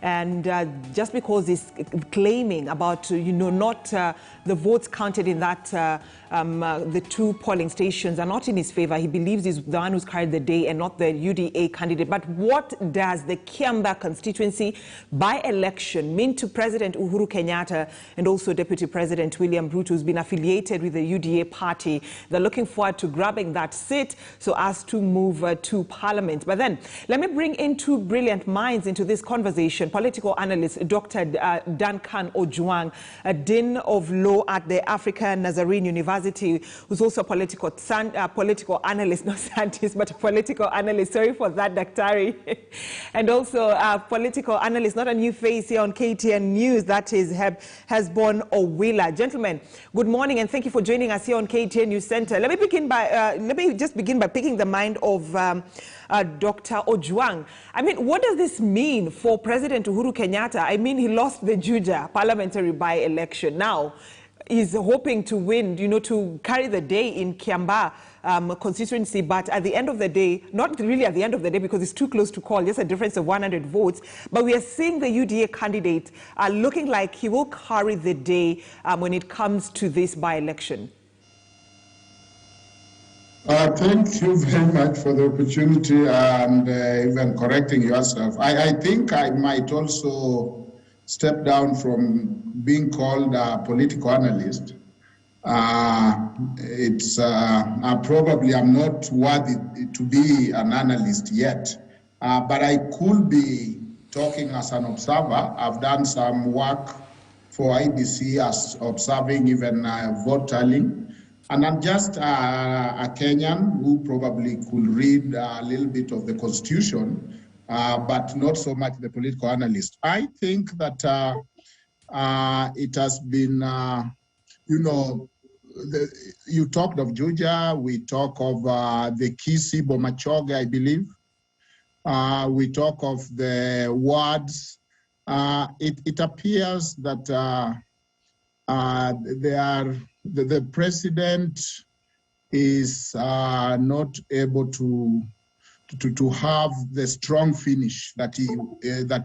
And just because he's claiming about, not the votes counted in that, the two polling stations are not in his favor. He believes he's the one who's carried the day and not the UDA candidate. But what does the KIAMBAA constituency by-election mean to President Uhuru Kenyatta and also Deputy President William Ruto, who's been affiliated with the UDA party? They're looking forward to grabbing that seat so as to move to Parliament. But then, let me bring in two brilliant minds into this conversation. Political analyst Dr. Duncan Ojwang, a Dean of Law at the African Nazarene University, who's also a political analyst, not scientist, but a political analyst. Sorry for that, Daktari. And also a political analyst, not a new face here on KTN News, that is Hesbon Owila. Gentlemen, good morning and thank you for joining us here on KTN News Center. Let me just begin by picking the mind of Dr. Ojwang. I mean, what does this mean for President Uhuru Kenyatta? I mean, he lost the Juja parliamentary by-election. Now, he's hoping to win, to carry the day in KIAMBAA constituency, but at the end of the day, not really at the end of the day because it's too close to call, just a difference of 100 votes, but we are seeing the UDA candidate looking like he will carry the day when it comes to this by-election. Thank you very much for the opportunity and even correcting yourself. I think I might also step down from being called a political analyst. Probably I'm not worthy to be an analyst yet, but I could be talking as an observer. I've done some work for IBC as observing even vote tallying. And I'm just a Kenyan who probably could read a little bit of the Constitution, but not so much the political analyst. I think that it has been, you talked of Juja, we talk of the Kisi Bomachoge, I believe. We talk of the wards. It appears that the president is not able to have the strong finish that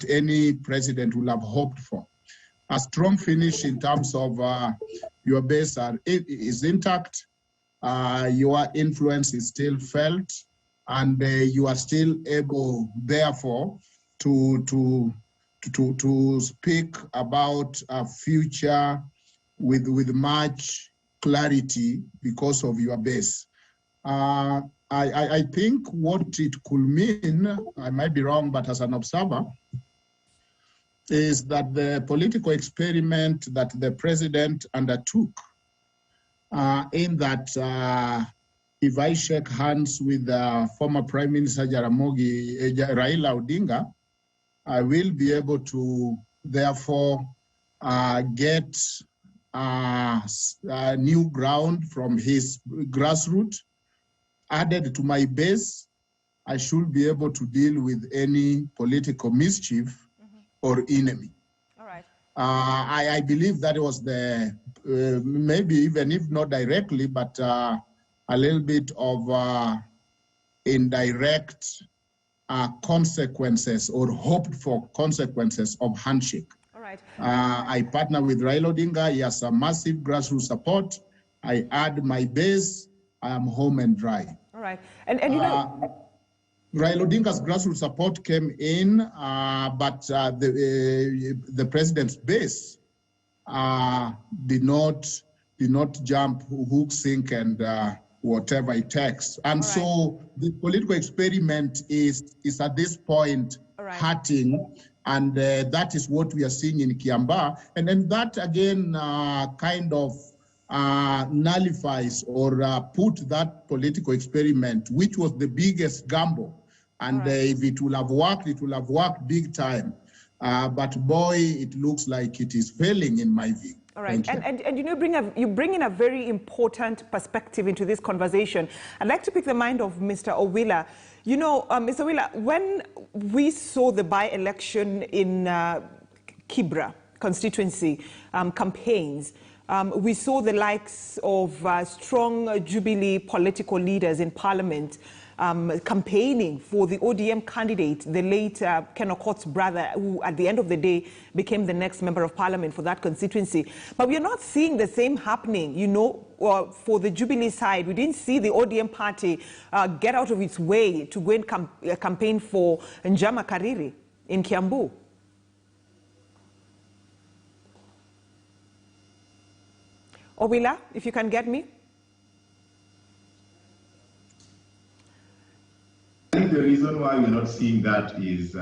any president would have hoped for. A strong finish in terms of your base is intact, your influence is still felt, and you are still able, therefore, to speak about a future with much clarity because of your base. I think what it could mean, I might be wrong, but as an observer, is that the political experiment that the president undertook, in that if I shake hands with former Prime Minister Raila Odinga, I will be able to therefore get new ground from his grassroots added to my base. I should be able to deal with any political mischief or enemy. All right. I believe that was the, maybe even if not directly, but a little bit of indirect consequences or hoped for consequences of handshake. All right. I partner with Raila Odinga. He has a massive grassroots support. I add my base. I am home and dry. All right. And Raila Odinga's grassroots support came in, but the president's base did not jump hook, sink, and whatever it takes. And so the political experiment is at this point hurting, and that is what we are seeing in KIAMBAA. And then that again kind of nullifies or put that political experiment, which was the biggest gamble. And if it will have worked, it will have worked big time. But boy, it looks like it is failing in my view. All right, and you bring in a very important perspective into this conversation. I'd like to pick the mind of Mr. Owila. Mr. Owila, when we saw the by-election in Kibra constituency campaigns, we saw the likes of strong Jubilee political leaders in Parliament campaigning for the ODM candidate, the late Ken Okoth's brother, who at the end of the day became the next member of parliament for that constituency. But we are not seeing the same happening, you know, for the Jubilee side. We didn't see the ODM party get out of its way to go and campaign for Njama Kariri in Kiambu. Owila, if you can get me. I think the reason why we're not seeing that is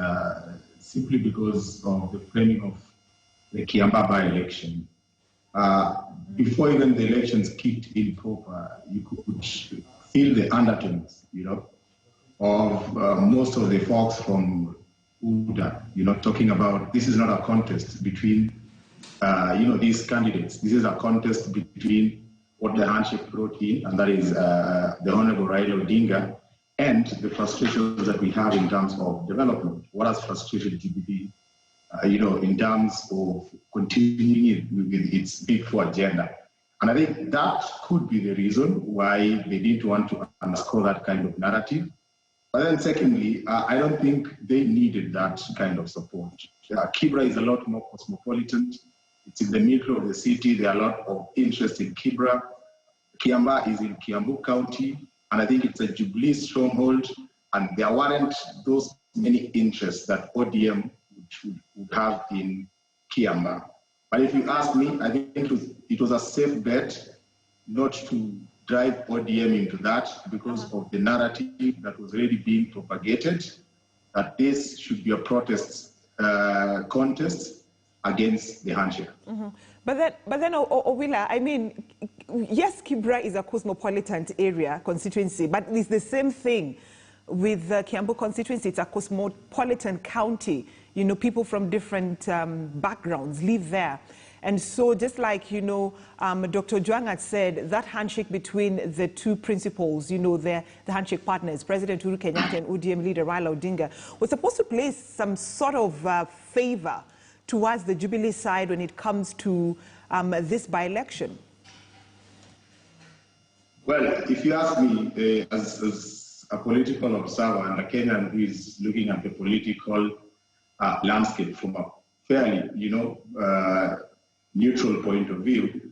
simply because of the framing of the KIAMBAA by-election. Before even the elections kicked in proper, you could feel the undertones, you know, of most of the folks from UDA, you know, talking about this is not a contest between you know, these candidates. This is a contest between what the handshake brought in, and that is the Honorable Raila Odinga, and the frustrations that we have in terms of development. What has frustrated Jubilee, you know, in terms of continuing with its Big Four agenda. And I think that could be the reason why they didn't want to underscore that kind of narrative. But then secondly, I don't think they needed that kind of support. Kibra is a lot more cosmopolitan. It's in the middle of the city. There are a lot of interest in Kibra. KIAMBAA is in Kiambu County, and I think it's a Jubilee stronghold, and there weren't those many interests that ODM would have in KIAMBAA. But if you ask me, I think it was a safe bet not to drive ODM into that because of the narrative that was already being propagated, that this should be a protest contest against the handshake. But then, Owila, I mean, yes, Kibra is a cosmopolitan area constituency, but it's the same thing with the Kiambu constituency. It's a cosmopolitan county. You know, people from different backgrounds live there. And so just like, you know, Dr. Ojwang had said, that handshake between the two principals, you know, the handshake partners, President Uhuru Kenyatta and ODM leader Raila Odinga, was supposed to place some sort of favor towards the Jubilee side when it comes to this by-election? Well, if you ask me, as a political observer and a Kenyan who is looking at the political landscape from a fairly, you know, neutral point of view,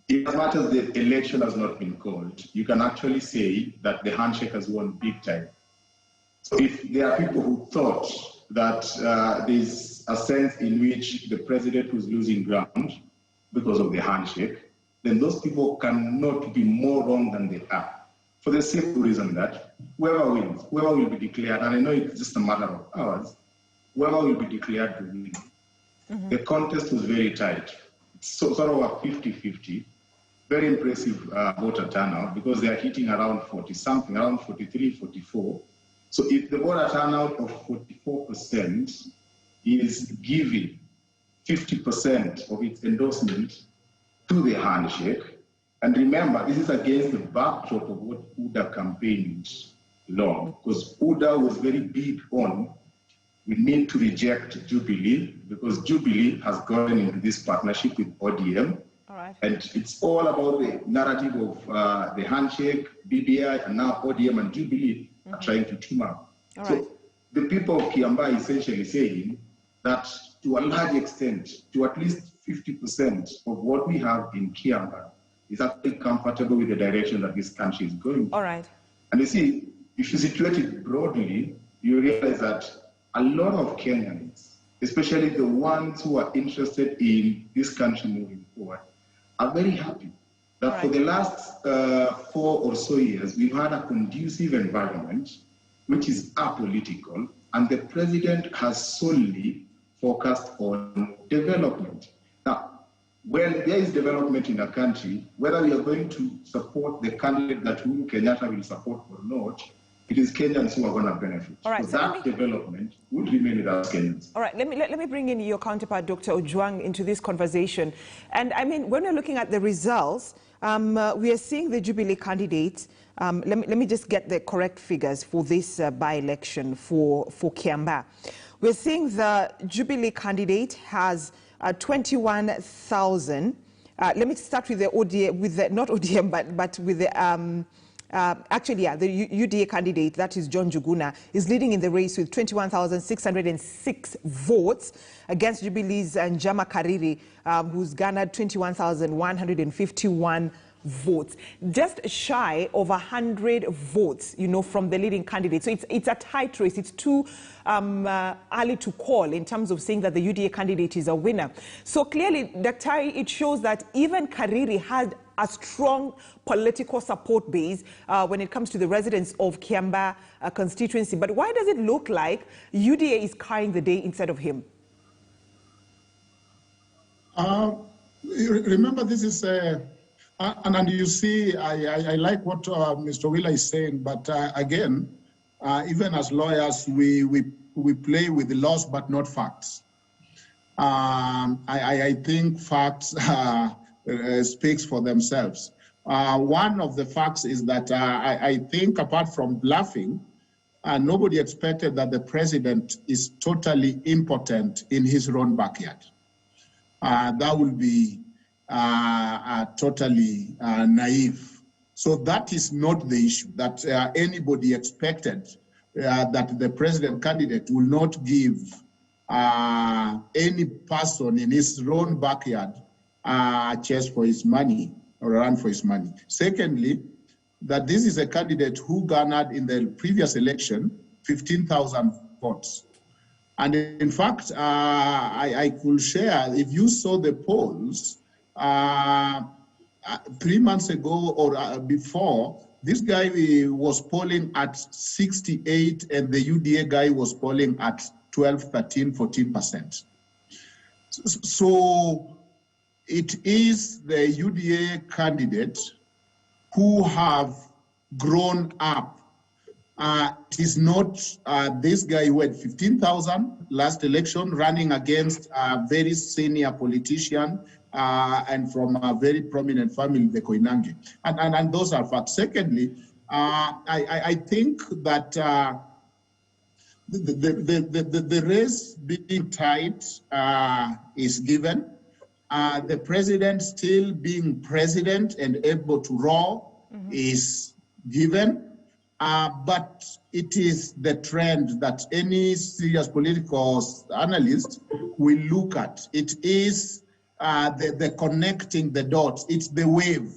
as much as the election has not been called, you can actually say that the handshake has won big time. So if there are people who thought that there's a sense in which the president was losing ground because of the handshake, then those people cannot be more wrong than they are. For the simple reason that whoever wins, whoever will be declared, and I know it's just a matter of hours, whoever will be declared to win. The contest was very tight. It's sort of a 50-50. Very impressive voter turnout because they are hitting around 40-something, around 43, 44. So if the voter turnout of 44% is giving 50% of its endorsement to the handshake, and remember, this is against the backdrop of what UDA campaigned long, because UDA was very big on, we need to reject Jubilee, because Jubilee has gone into this partnership with ODM. All right. And it's all about the narrative of the handshake, BBI, and now ODM and Jubilee are trying to team up. All so right. the people of KIAMBAA essentially saying that to a large extent, to at least 50% of what we have in KIAMBAA is actually comfortable with the direction that this country is going. All right. And you see, if you situate it broadly, you realize that a lot of Kenyans, especially the ones who are interested in this country moving forward, are very happy that for the last 4 or so years, we've had a conducive environment which is apolitical, and the president has solely focused on development. Now, when there is development in a country, whether we are going to support the candidate that Uhuru Kenyatta will support or not, it is Kenyans who are going to benefit. All right, so that development would remain with us Kenyans. All right, let me bring in your counterpart, Dr. Ojwang, into this conversation. And I mean, when we're looking at the results, we are seeing the Jubilee candidates. Let me just get the correct figures for this by-election for KIAMBAA. We're seeing the Jubilee candidate has 21,000. Let me start with the ODM, with the, not ODM, but with the actually, yeah, the UDA candidate, that is John Njuguna, is leading in the race with 21,606 votes against Jubilee's Njama Kariri, who's garnered 21,151 votes. Just shy of 100 votes, you know, from the leading candidate. So it's a tight race. It's too early to call in terms of saying that the UDA candidate is a winner. So clearly, Daktari, it shows that even Kariri had a strong political support base when it comes to the residents of KIAMBAA constituency. But why does it look like UDA is carrying the day instead of him? Remember, this is and you see, I like what Mr. Wheeler is saying, but again, even as lawyers, we play with the laws but not facts. I think facts speaks for themselves. One of the facts is that I think, apart from bluffing, nobody expected that the president is totally impotent in his own backyard. That would be totally naive. So that is not the issue, that anybody expected that the president candidate will not give any person in his own backyard a chase for his money or run for his money. Secondly, that this is a candidate who garnered in the previous election 15,000 votes. And in fact, I could share, if you saw the polls, 3 months ago or before, this guy was polling at 68 and the UDA guy was polling at 12, 13, 14%. So it is the UDA candidate who have grown up. It is not this guy who had 15,000 last election running against a very senior politician and from a very prominent family, the Koinange. And those are facts. Secondly, I think that the race being tight is given. The president still being president and able to roar is given. But it is the trend that any serious political analyst will look at. It is the connecting the dots. It's the wave.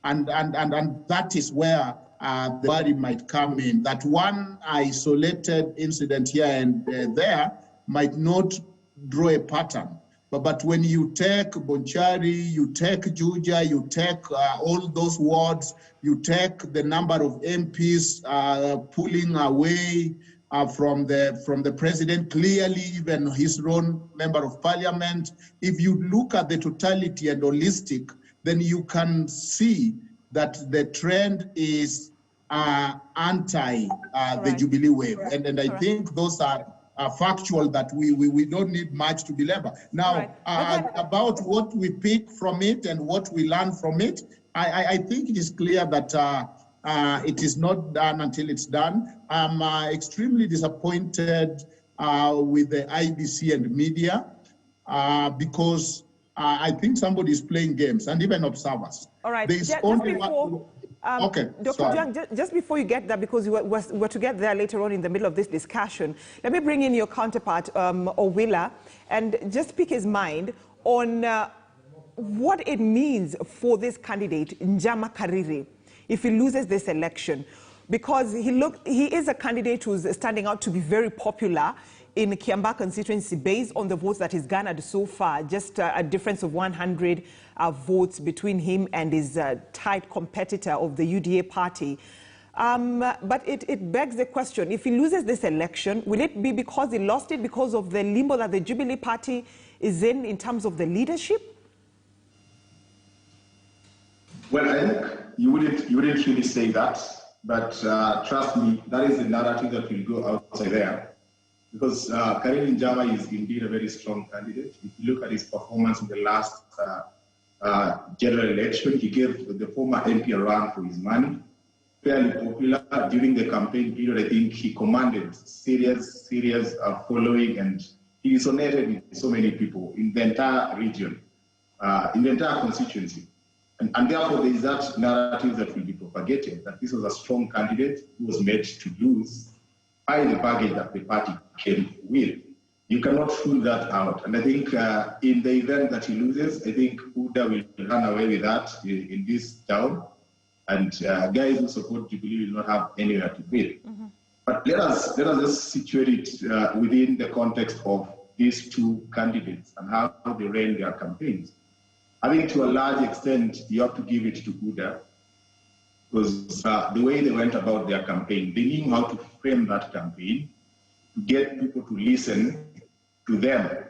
And that is where the worry might come in. That one isolated incident here and there might not draw a pattern. But when you take Bonchari, you take Juja, you take all those wards, you take the number of MPs pulling away from the president, clearly even his own member of parliament. If you look at the totality and holistic, then you can see that the trend is anti the Jubilee wave. And I think those are factual that we don't need much to belabor. Now, about what we pick from it and what we learn from it, I think it is clear that it is not done until it's done. I'm extremely disappointed with the IBC and media because I think somebody is playing games, and even observers. All right. There is only one. Okay, Dr. Jiang, just before you get there, because we're to get there later on in the middle of this discussion, let me bring in your counterpart, Owila, and just pick his mind on what it means for this candidate, Njama Kariri, if he loses this election. Because he is a candidate who's standing out to be very popular in KIAMBAA constituency based on the votes that he's garnered so far, just a difference of 100 votes between him and his tight competitor of the UDA party. But it begs the question, if he loses this election, will it be because he lost it because of the limbo that the Jubilee party is in terms of the leadership? Well, I think you wouldn't really say that, but trust me, that is the narrative that will go outside there. Because Kariri Njama is indeed a very strong candidate. If you look at his performance in the last general election, he gave the former MP a run for his money. Fairly popular during the campaign period. I think he commanded serious following, and he resonated with so many people in the entire region, in the entire constituency. And therefore, there is that narrative that will be propagated, that this was a strong candidate who was made to lose by the baggage that the party came with. You cannot fool that out. And I think in the event that he loses, I think UDA will run away with that in this town. And guys who support Jubilee will not have anywhere to be. But let us just situate it within the context of these two candidates and how they ran their campaigns. I think to a large extent, you have to give it to UDA, because the way they went about their campaign, they knew how to frame that campaign to get people to listen to them,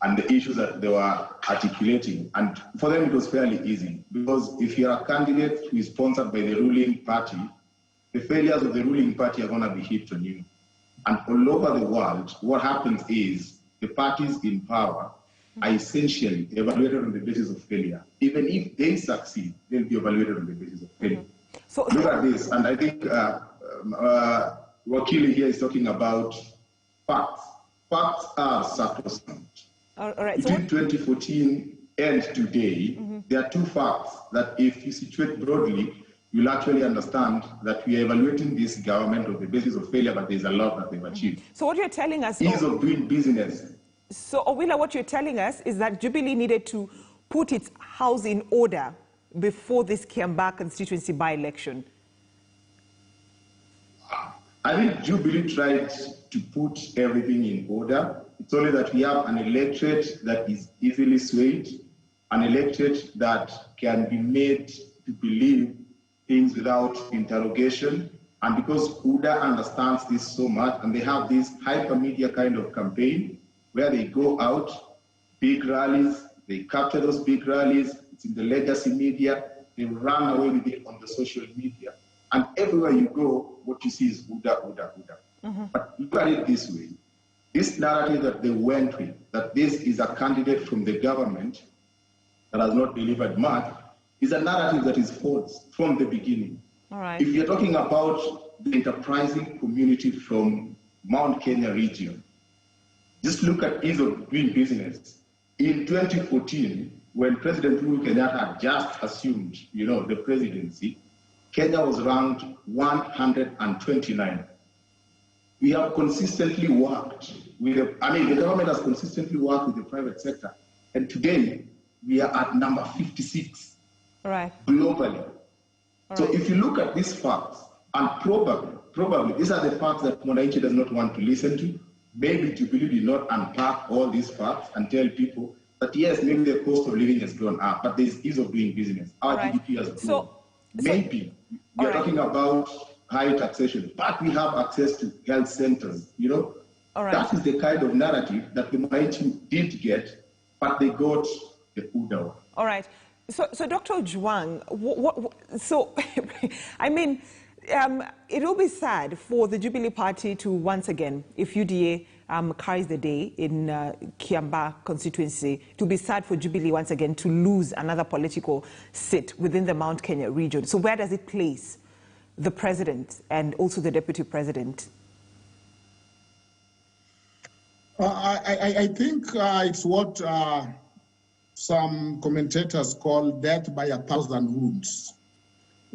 and the issues that they were articulating. And for them, it was fairly easy, because if you're a candidate who is sponsored by the ruling party, the failures of the ruling party are going to be heaped on you. And all over the world, what happens is the parties in power are essentially evaluated on the basis of failure. Even if they succeed, they'll be evaluated on the basis of failure. So look at this, and I think Wakili here is talking about facts. Facts are sacrosanct. All right. Between 2014 and today, there are two facts that if you situate broadly, you'll actually understand that we are evaluating this government on the basis of failure, but there's a lot that they've achieved. So what you're telling us... Ease of doing business. So, Owila, what you're telling us is that Jubilee needed to put its house in order before this KIAMBAA constituency by-election. I think Jubilee tried to put everything in order. It's only that we have an electorate that is easily swayed, an electorate that can be made to believe things without interrogation. And because UDA understands this so much, and they have this hyper-media kind of campaign, where they go out, big rallies, they capture those big rallies, it's in the legacy media, they run away with it on the social media. And everywhere you go, what you see is UDA, UDA, UDA. But look at it this way. This narrative that they went with, that this is a candidate from the government that has not delivered much, is a narrative that is false from the beginning. All right. If you're talking about the enterprising community from Mount Kenya region, just look at ease of doing business. In 2014, when President Uhuru Kenyatta had just assumed, the presidency, Kenya was ranked 129. We have consistently worked with the government has consistently worked with the private sector. And today, we are at number 56 globally. So if you look at these facts, and probably, these are the facts that Mwananchi does not want to listen to. Maybe Jubilee did not unpack all these facts and tell people that yes, maybe the cost of living has gone up, but there is ease of doing business. Our GDP has grown. Maybe we are talking about high taxation, but we have access to health centers. That is the kind of narrative that the Mwananchi did get, but they got the UDA one. All right. So Dr. Juang, it will be sad for the Jubilee Party to once again, if UDA carries the day in KIAMBAA constituency, to be sad for Jubilee once again to lose another political seat within the Mount Kenya region. So where does it place the president and also the deputy president? I think it's what some commentators call death by 1,000 wounds.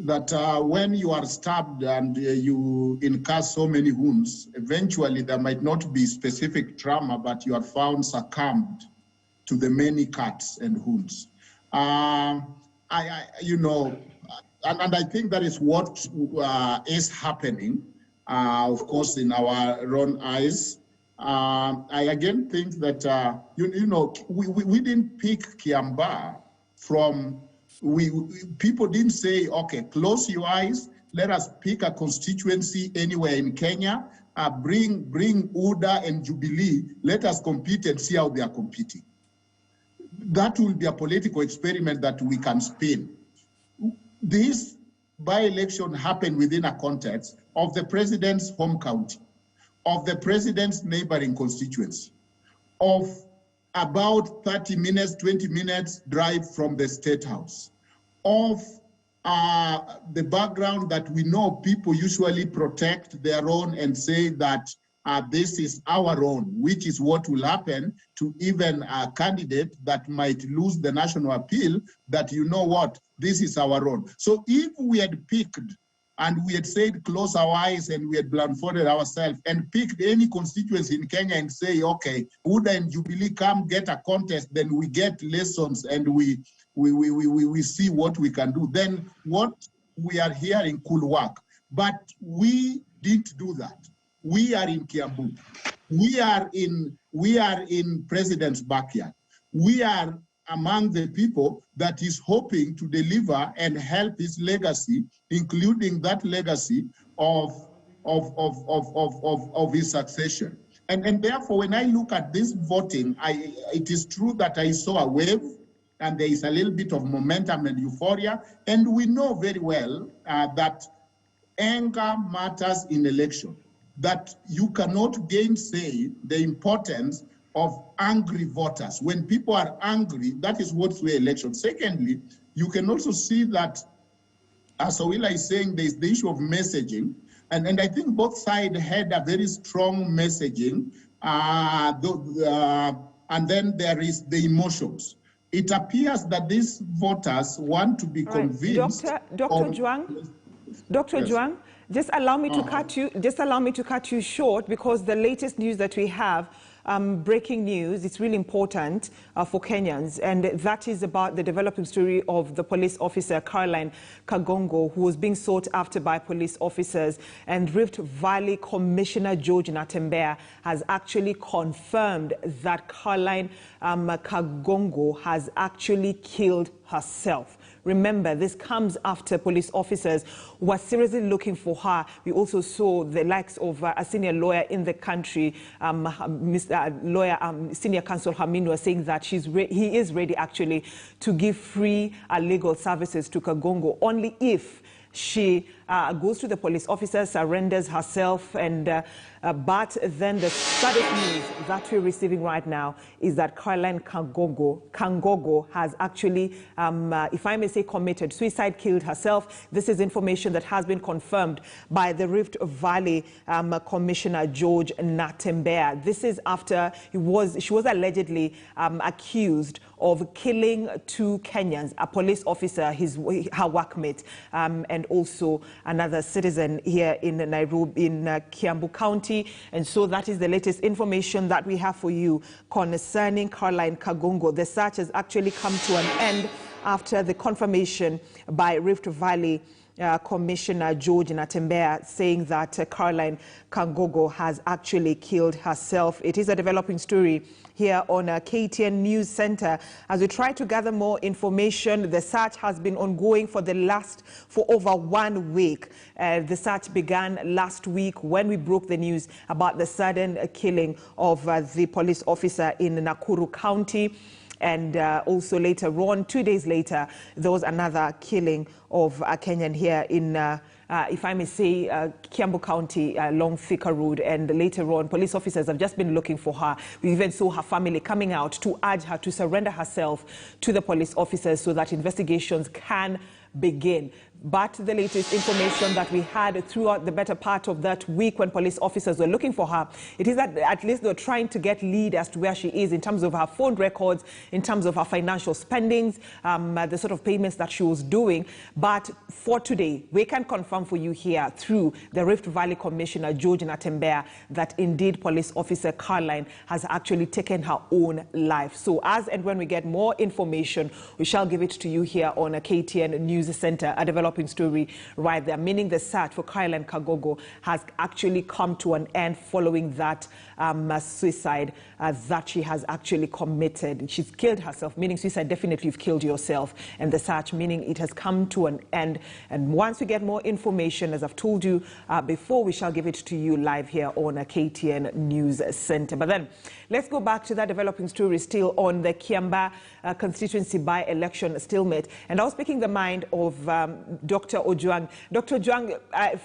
That when you are stabbed and you incur so many wounds, eventually there might not be specific trauma, but you are found succumbed to the many cuts and wounds. And I think that is what is happening, of course, in our own eyes. I again think that, we didn't pick KIAMBAA from... people didn't say, okay, close your eyes, let us pick a constituency anywhere in Kenya, bring UDA and Jubilee, let us compete and see how they are competing. That will be a political experiment that we can spin. This by-election happened within a context of the president's home county, of the president's neighboring constituency, of about 30 minutes, 20 minutes drive from the State House, of the background that we know people usually protect their own and say that this is our own, which is what will happen to even a candidate that might lose the national appeal, that you know what, this is our own. So if we had picked and we had said close our eyes and we had blindfolded ourselves and picked any constituency in Kenya and say, okay, would and Jubilee come get a contest, then we get lessons and we see what we can do, then what we are hearing could work. But we didn't do that. We are in KIAMBAA. We are in President's backyard. We are among the people that is hoping to deliver and help his legacy, including that legacy of his succession. And therefore, when I look at this voting, it is true that I saw a wave, and there is a little bit of momentum and euphoria, and we know very well that anger matters in election, that you cannot gainsay the importance of angry voters. When people are angry, that is what sways election. Secondly, you can also see that, as Awila is saying, there is the issue of messaging, and I think both sides had a very strong messaging, and then there is the emotions. It appears that these voters want to be convinced. Dr. Juang, yes. Juang, just allow me to cut you. Just allow me to cut you short, because the latest news that we have, breaking news, it's really important for Kenyans, and that is about the developing story of the police officer Caroline KANGOGO, who was being sought after by police officers. And Rift Valley Commissioner George Natembeya has actually confirmed that Caroline KANGOGO has actually killed herself. Remember, this comes after police officers were seriously looking for her. We also saw the likes of a senior lawyer in the country, Senior Counsel Haminu, saying that he is ready actually to give free legal services to KANGOGO only if she goes to the police officer, surrenders herself, and but then the saddest news that we're receiving right now is that Caroline KANGOGO has actually, if I may say, committed suicide, killed herself. This is information that has been confirmed by the Rift Valley Commissioner George Natembeya. This is after she was allegedly accused of killing 2 Kenyans, a police officer, her workmate, and also another citizen here in Nairobi, in KIAMBAA County. And so that is the latest information that we have for you concerning Caroline KANGOGO. The search has actually come to an end after the confirmation by Rift Valley Commissioner George Natembeya saying that Caroline KANGOGO has actually killed herself. It is a developing story here on KTN News Center. As we try to gather more information, the search has been ongoing for over 1 week. The search began last week when we broke the news about the sudden killing of the police officer in Nakuru County. And also later on, 2 days later, there was another killing of a Kenyan here in, if I may say, KIAMBAA County, along Thika Road. And later on, police officers have just been looking for her. We even saw her family coming out to urge her to surrender herself to the police officers so that investigations can begin. But the latest information that we had throughout the better part of that week when police officers were looking for her, it is that at least they're trying to get lead as to where she is in terms of her phone records, in terms of her financial spendings, the sort of payments that she was doing. But for today, we can confirm for you here through the Rift Valley Commissioner George Natembeya that indeed police officer Caroline has actually taken her own life. So as and when we get more information, we shall give it to you here on a KTN News Center, a developing story right there, meaning the search for Caroline KANGOGO has actually come to an end following that suicide that she has actually committed. She's killed herself, meaning suicide, definitely you've killed yourself, and the search, meaning it has come to an end. And once we get more information, as I've told you before, we shall give it to you live here on a KTN News Center. But then let's go back to that developing story still on the KIAMBAA constituency by-election stalemate. And I was speaking the mind of Dr. Ojwang. Dr. Ojwang,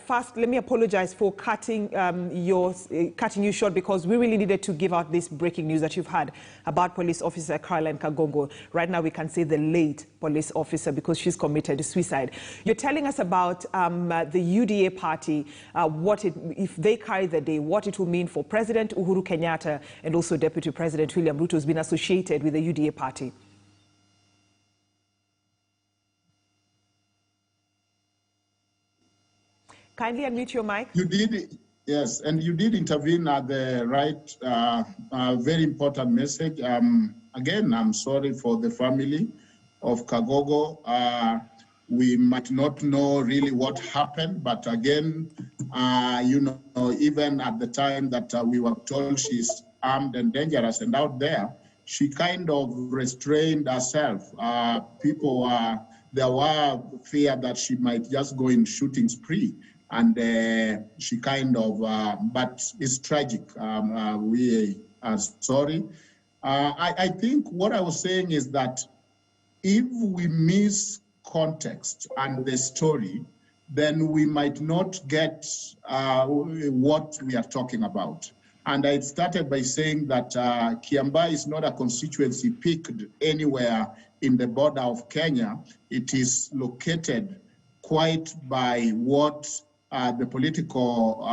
first, let me apologize for cutting you short, because we really needed to give out this breaking news that you've had about police officer Caroline KANGOGO. Right now, we can say the late police officer, because she's committed suicide. You're telling us about the UDA party, if they carry the day, what it will mean for President Uhuru Kenyatta and also Deputy President William Ruto, who's been associated with the UDA party. Kindly unmute your mic. You did, yes, and you did intervene at the right, very important message. Again, I'm sorry for the family of KANGOGO. We might not know really what happened, but again, you know, even at the time that we were told she's armed and dangerous and out there, she kind of restrained herself. There were fear that she might just go in shooting spree. And she kind of, but it's tragic. We are sorry. I think what I was saying is that if we miss context and the story, then we might not get what we are talking about. And I started by saying that KIAMBAA is not a constituency picked anywhere in the border of Kenya. It is located quite by what the political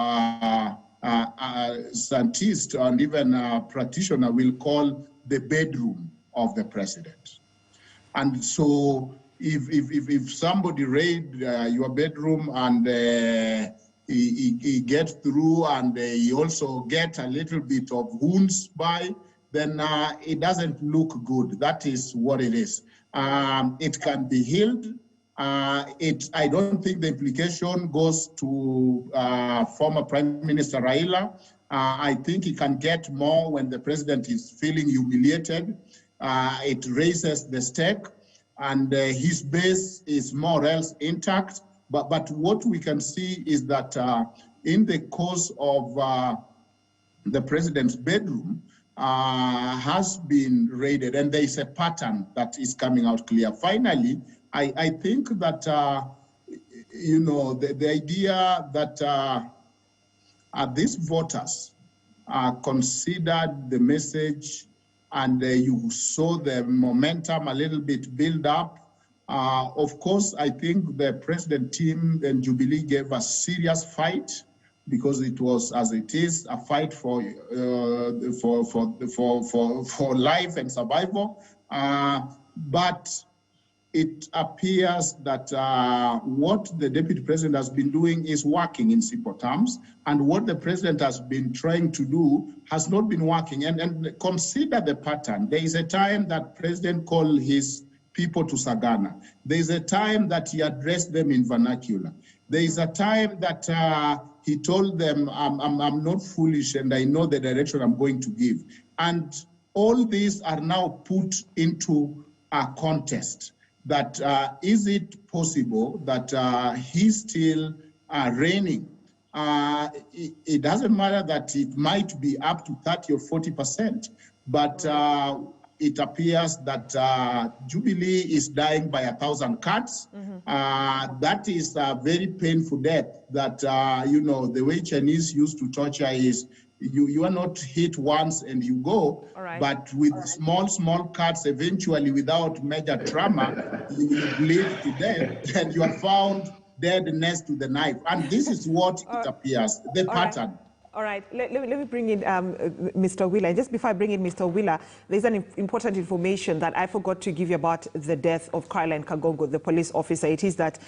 scientist and even practitioner will call the bedroom of the president. And so if somebody raid your bedroom and he gets through and he also get a little bit of wounds by, then it doesn't look good. That is what it is. It can be healed. I don't think the implication goes to former Prime Minister Raila. I think he can get more when the president is feeling humiliated. It raises the stake, and his base is more or else intact. But what we can see is that in the course of the president's bedroom has been raided, and there is a pattern that is coming out clear. Finally, I think that, you know, the idea that these voters considered the message and you saw the momentum a little bit build up. Of course, I think the president team and Jubilee gave a serious fight, because it was, as it is, a fight for life and survival. But it appears that what the deputy president has been doing is working in simple terms, and what the president has been trying to do has not been working. And consider the pattern. There is a time that president called his people to Sagana. There is a time that he addressed them in vernacular. There is a time that he told them, I'm not foolish and I know the direction I'm going to give. And all these are now put into a contest. That is it possible that he's still reigning? It doesn't matter that it might be up to 30 or 40%, but it appears that Jubilee is dying by 1,000 cuts. That is a very painful death. That, you know, the way Chinese used to torture is you are not hit once and you go, but with small cuts, eventually without major trauma, you bleed to death and you are found dead next to the knife. And this is what it appears, the pattern. All right, let me bring in Mr. Wheeler. And just before I bring in Mr. Wheeler, there's an important information that I forgot to give you about the death of Caroline KANGOGO, the police officer. It is that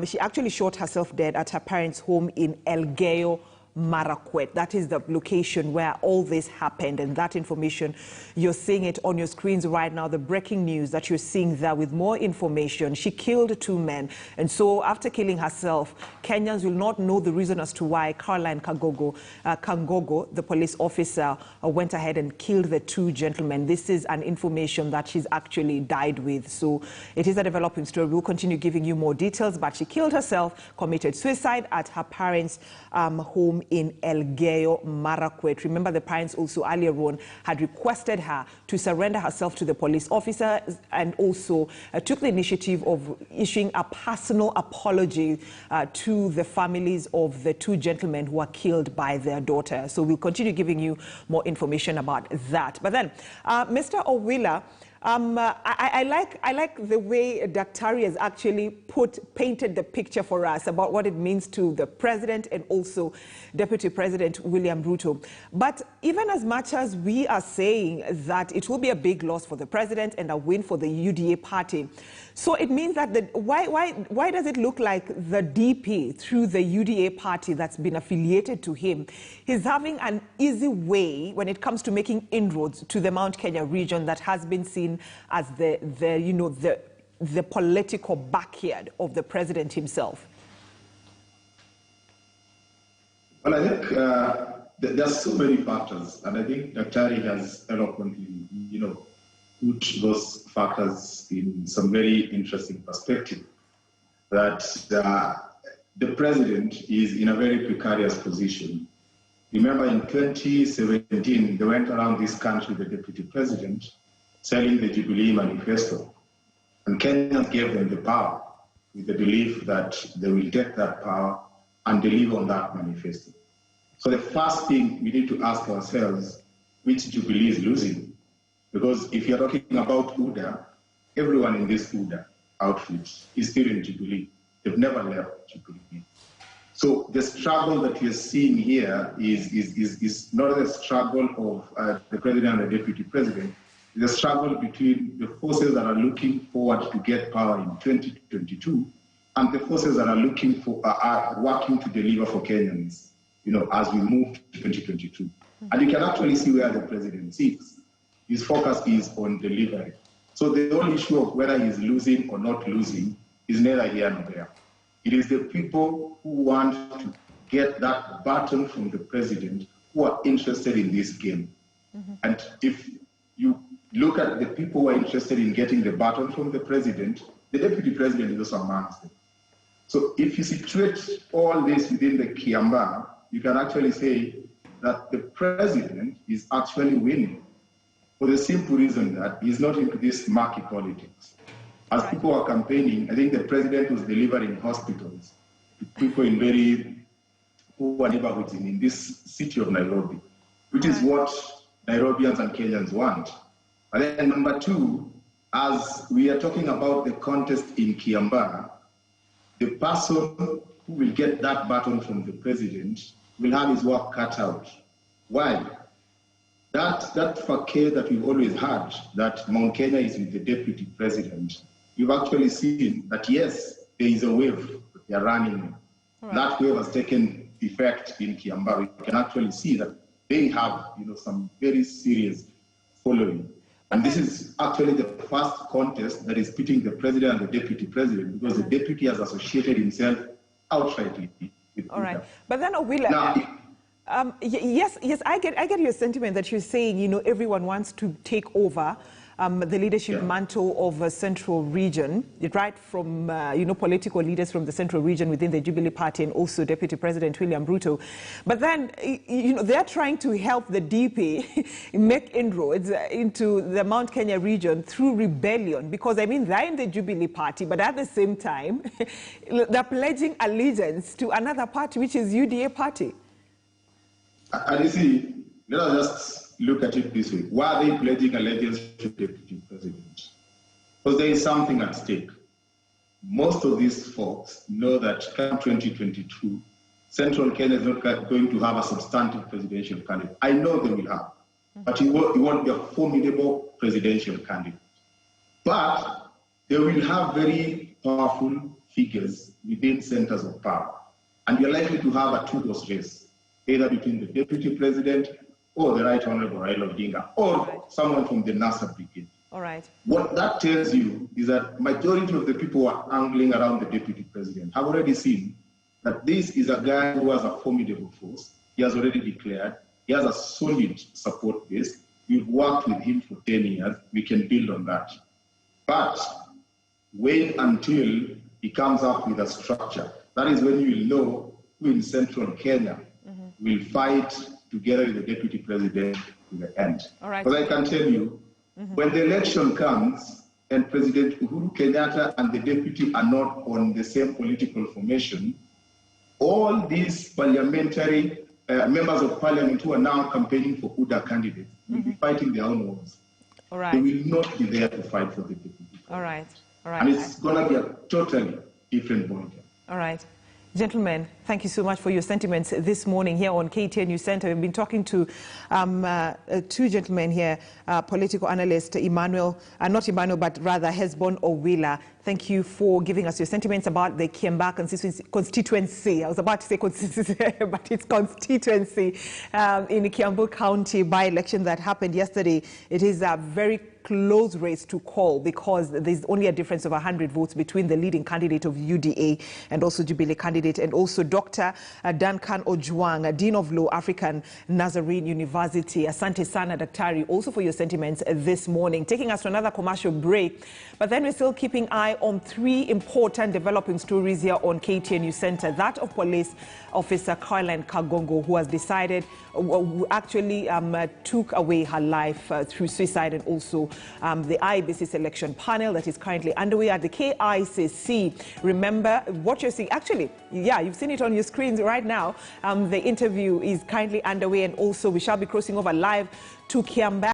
she actually shot herself dead at her parents' home in Elgeyo Marakwet. That is the location where all this happened, and that information, you're seeing it on your screens right now, the breaking news that you're seeing there with more information. She killed 2 men, and so after killing herself, Kenyans will not know the reason as to why Caroline KANGOGO, the police officer, went ahead and killed the 2 gentlemen. This is an information that she's actually died with. So it is a developing story. We'll continue giving you more details, but she killed herself, committed suicide at her parents' home home in Elgeyo Marakwet. Remember, the parents also earlier on had requested her to surrender herself to the police officer and also took the initiative of issuing a personal apology to the families of the two gentlemen who were killed by their daughter. So we'll continue giving you more information about that. But then, Mr. Owila, I like the way Daktari has actually painted the picture for us about what it means to the president and also Deputy President William Ruto. But even as much as we are saying that it will be a big loss for the president and a win for the UDA party, so it means that why does it look like the DP, through the UDA party that's been affiliated to him, is having an easy way when it comes to making inroads to the Mount Kenya region that has been seen as the political backyard of the president himself? Well, I think there are so many factors, and I think Daktari has eloquently, put those factors in some very interesting perspective. That the president is in a very precarious position. Remember, in 2017, they went around this country, the deputy president, selling the Jubilee manifesto. And Kenyans gave them the power with the belief that they will take that power and deliver on that manifesto. So the first thing we need to ask ourselves, which Jubilee is losing? Because if you're talking about UDA, everyone in this UDA outfit is still in Jubilee. They've never left Jubilee. So the struggle that we're seeing here is not a struggle of the president and the deputy president. It's a struggle between the forces that are looking forward to get power in 2022 and the forces that are looking for are working to deliver for Kenyans, as we move to 2022. And you can actually see where the president sits. His focus is on delivery. So the whole issue of whether he's losing or not losing is neither here nor there. It is the people who want to get that baton from the president who are interested in this game. And if you look at the people who are interested in getting the baton from the president, the deputy president is also amongst them. So if you situate all this within the KIAMBAA, you can actually say that the president is actually winning for the simple reason that he's not into this murky politics. As people are campaigning, I think the president was delivering hospitals to people in very poor neighborhoods in this city of Nairobi, which is what Nairobians and Kenyans want. And then number two, as we are talking about the contest in KIAMBAA, the person who will get that baton from the president will have his work cut out. Why? That facade that we've always had, that Mount Kenya is with the deputy president, we've actually seen that, yes, there is a wave that they are running. Right. That wave has taken effect in KIAMBAA. We can actually see that they have, some very serious following. And this is actually the first contest that is pitting the president and the deputy president, because the deputy has associated himself outrightly with All right. But then, yes, I get your sentiment that you're saying, everyone wants to take over the leadership mantle of a central region, right? From, political leaders from the central region within the Jubilee Party and also Deputy President William Ruto. But then, they're trying to help the DP make inroads into the Mount Kenya region through rebellion, because, they're in the Jubilee Party, but at the same time, they're pledging allegiance to another party, which is UDA Party. And you see, let us just look at it this way. Why are they pledging allegiance to the deputy president? Because there is something at stake. Most of these folks know that come 2022, Central Kenya is not going to have a substantive presidential candidate. I know they will have, but it won't be a formidable presidential candidate. But they will have very powerful figures within centers of power. And you're likely to have a two-horse race, either between the deputy president or the Right Honorable Raila Odinga, or someone from the NASA brigade. All right. What that tells you is that majority of the people who are angling around the deputy president have already seen that this is a guy who has a formidable force. He has already declared. He has a solid support base. We've worked with him for 10 years. We can build on that. But wait until he comes up with a structure. That is when you will know who in Central Kenya will fight together with the Deputy President to the end. All right. Because I can tell you, when the election comes and President Uhuru Kenyatta and the Deputy are not on the same political formation, all these parliamentary members of parliament who are now campaigning for UDA candidates will be fighting their own wars. All right. They will not be there to fight for the Deputy. All right. All right. And it's going to be a totally different ballgame. All right. Gentlemen, thank you so much for your sentiments this morning here on KTN News Center. We've been talking to two gentlemen here, political analyst Emmanuel, not Emmanuel, but rather Hesbon Owila. Thank you for giving us your sentiments about the KIAMBAA constituency. I was about to say constituency, but it's constituency in Kiambu County by-election that happened yesterday. It is a very close race to call because there's only a difference of 100 votes between the leading candidate of UDA and also Jubilee candidate, and also Dr. Duncan Ojwang, Dean of Law, African Nazarene University. Asante sana, Daktari, also for your sentiments this morning. Taking us to another commercial break, but then we're still keeping eye on three important developing stories here on KTN News Center. That of Police Officer KANGOGO, who has decided, actually took away her life through suicide, and also the IBC selection panel that is currently underway at the KICC. Remember what you're seeing. Actually, yeah, you've seen it on your screens right now. The interview is currently underway, and also we shall be crossing over live to KIAMBAA.